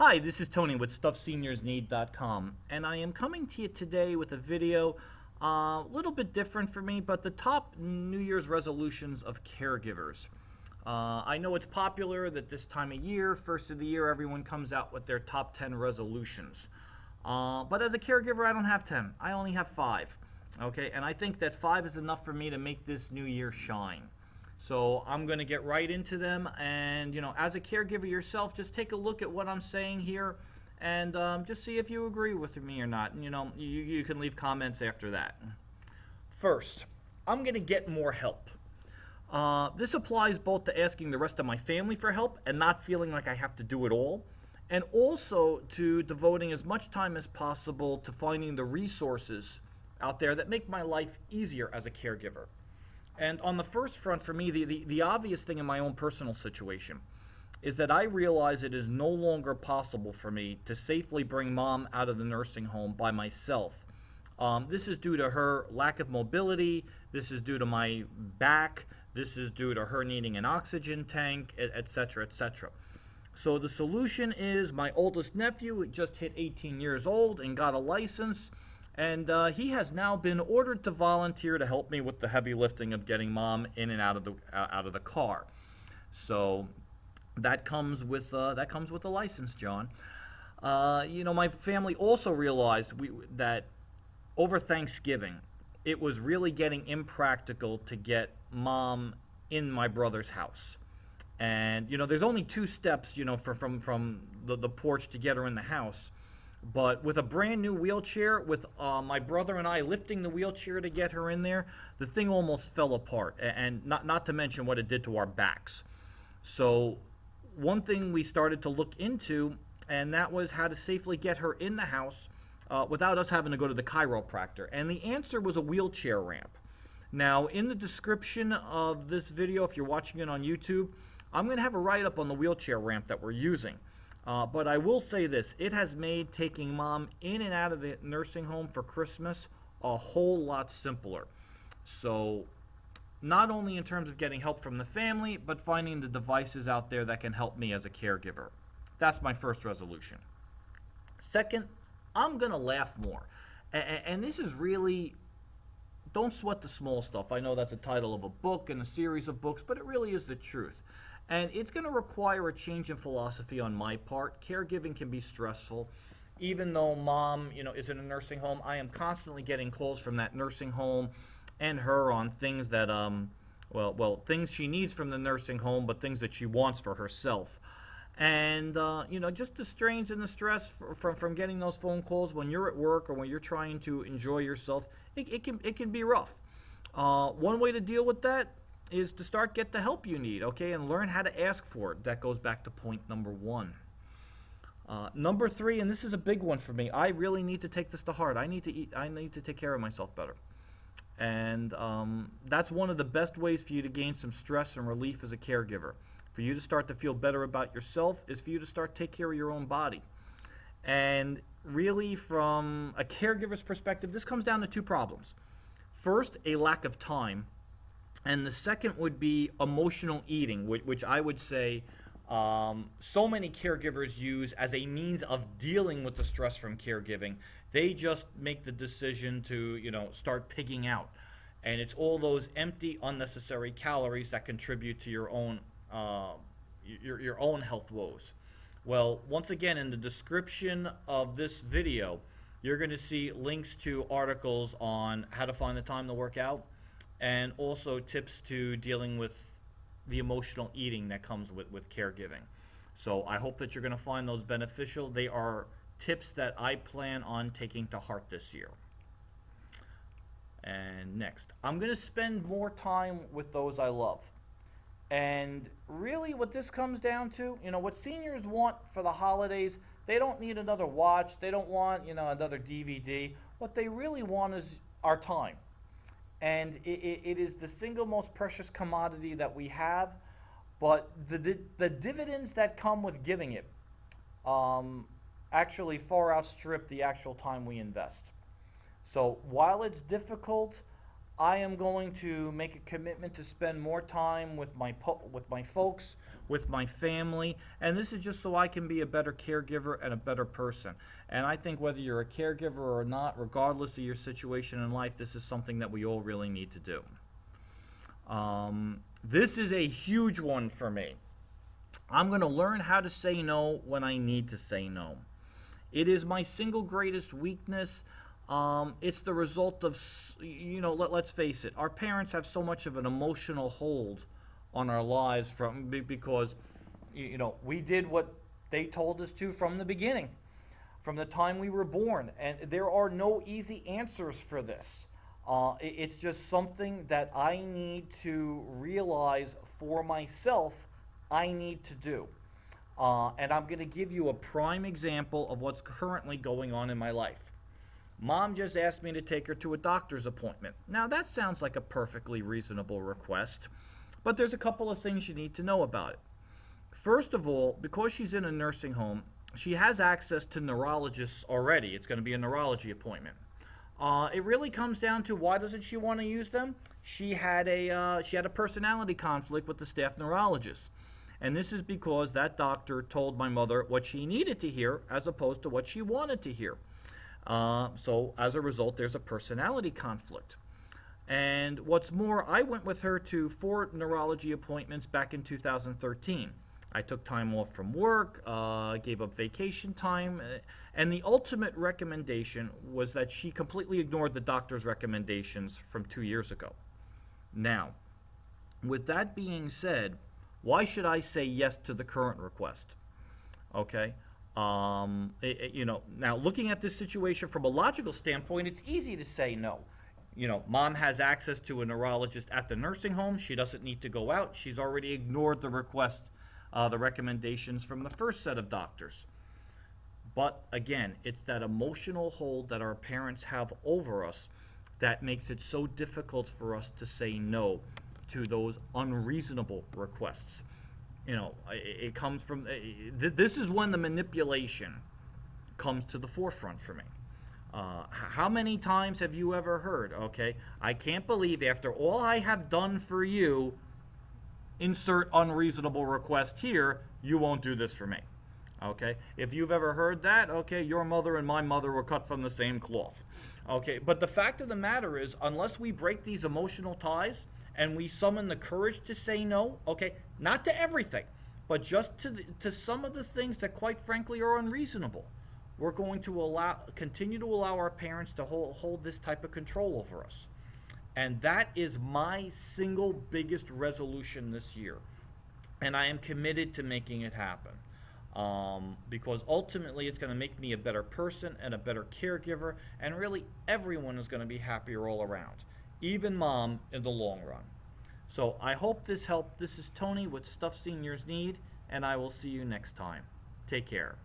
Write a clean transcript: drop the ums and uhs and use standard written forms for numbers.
Hi, this is Tony with StuffSeniorsNeed.com, and I am coming to you today with a video a little bit different for me, but the top New Year's resolutions of caregivers. I know it's popular that this time of year, first of the year, everyone comes out with their top 10 resolutions. But as a caregiver, I don't have 10. I only have 5. Okay, and I think that 5 is enough for me to make this new year shine. So I'm going to get right into them, and as a caregiver yourself, just take a look at what I'm saying here, and just see if you agree with me or not. And, you can leave comments after that. First, I'm going to get more help. This applies both to asking the rest of my family for help and not feeling like I have to do it all, and also to devoting as much time as possible to finding the resources out there that make my life easier as a caregiver. And on the first front, for me, the obvious thing in my own personal situation is that I realize it is no longer possible for me to safely bring mom out of the nursing home by myself. This is due to her lack of mobility. This is due to my back. This is due to her needing an oxygen tank, etc., etc. So the solution is my oldest nephew just hit 18 years old and got a license. And he has now been ordered to volunteer to help me with the heavy lifting of getting mom in and out of the car. So that comes with a license, John. My family also realized that over Thanksgiving, it was really getting impractical to get mom in my brother's house. And there's only 2 steps, from the porch to get her in the house. But with a brand new wheelchair, with my brother and I lifting the wheelchair to get her in there, the thing almost fell apart, and not to mention what it did to our backs. So one thing we started to look into, and that was how to safely get her in the house without us having to go to the chiropractor. And the answer was a wheelchair ramp. Now, in the description of this video, if you're watching it on YouTube, I'm going to have a write-up on the wheelchair ramp that we're using. But I will say this, it has made taking mom in and out of the nursing home for Christmas a whole lot simpler. So not only in terms of getting help from the family, but finding the devices out there that can help me as a caregiver. That's my first resolution. Second, I'm going to laugh more. And this is really, don't sweat the small stuff. I know that's a title of a book and a series of books, but it really is the truth. And it's going to require a change in philosophy on my part. Caregiving can be stressful. Even though mom, is in a nursing home, I am constantly getting calls from that nursing home and her on things that, things she needs from the nursing home, but things that she wants for herself. And, just the strains and the stress from getting those phone calls when you're at work or when you're trying to enjoy yourself, it can be rough. One way to deal with that is to get the help you need, okay, and learn how to ask for it. That goes back to point number 1. Number 3, and this is a big one for me. I really need to take this to heart. I need to take care of myself better. And that's one of the best ways for you to gain some stress and relief as a caregiver. For you to start to feel better about yourself is for you to start to take care of your own body. And really, from a caregiver's perspective, this comes down to 2 problems. First, a lack of time. And the second would be emotional eating, which I would say so many caregivers use as a means of dealing with the stress from caregiving. They just make the decision to, start pigging out. And it's all those empty, unnecessary calories that contribute to your own health woes. Well, once again, in the description of this video, you're going to see links to articles on how to find the time to work out, and also tips to dealing with the emotional eating that comes with caregiving. So I hope that you're going to find those beneficial. They are tips that I plan on taking to heart this year. And next, I'm going to spend more time with those I love. And really what this comes down to, what seniors want for the holidays, they don't need another watch. They don't want, another DVD. What they really want is our time. And it is the single most precious commodity that we have, but the dividends that come with giving it actually far outstrip the actual time we invest. So while it's difficult, I am going to make a commitment to spend more time with my folks, with my family, and this is just so I can be a better caregiver and a better person. And I think whether you're a caregiver or not, regardless of your situation in life, this is something that we all really need to do. This is a huge one for me. I'm going to learn how to say no when I need to say no. It is my single greatest weakness. It's the result of, let's face it, our parents have so much of an emotional hold on our lives because, we did what they told us to from the beginning, from the time we were born. And there are no easy answers for this. It's just something that I need to realize for myself I need to do. And I'm going to give you a prime example of what's currently going on in my life. Mom just asked me to take her to a doctor's appointment. Now, that sounds like a perfectly reasonable request, but there's a couple of things you need to know about it. First of all, because she's in a nursing home, she has access to neurologists already. It's going to be a neurology appointment. It really comes down to, why doesn't she want to use them? She had a personality conflict with the staff neurologist. And this is because that doctor told my mother what she needed to hear as opposed to what she wanted to hear. So as a result, there's a personality conflict. And what's more, I went with her to 4 neurology appointments back in 2013. I took time off from work, gave up vacation time, and the ultimate recommendation was that she completely ignored the doctor's recommendations from 2 years ago. Now, with that being said, why should I say yes to the current request? Okay. Now looking at this situation from a logical standpoint, it's easy to say no. Mom has access to a neurologist at the nursing home. She doesn't need to go out. She's already ignored the request, the recommendations from the first set of doctors. But again, it's that emotional hold that our parents have over us that makes it so difficult for us to say no to those unreasonable requests. It comes from, this is when the manipulation comes to the forefront for me. How many times have you ever heard, okay, I can't believe after all I have done for you, insert unreasonable request here, you won't do this for me. Okay, if you've ever heard that, okay, your mother and my mother were cut from the same cloth. Okay, but the fact of the matter is, unless we break these emotional ties and we summon the courage to say no, okay, not to everything, but just to some of the things that quite frankly are unreasonable, we're going to continue to allow our parents to hold this type of control over us. And that is my single biggest resolution this year. And I am committed to making it happen. Because ultimately it's going to make me a better person and a better caregiver, and really everyone is going to be happier all around, even Mom in the long run. So I hope this helped. This is Tony with Stuff Seniors Need, and I will see you next time. Take care.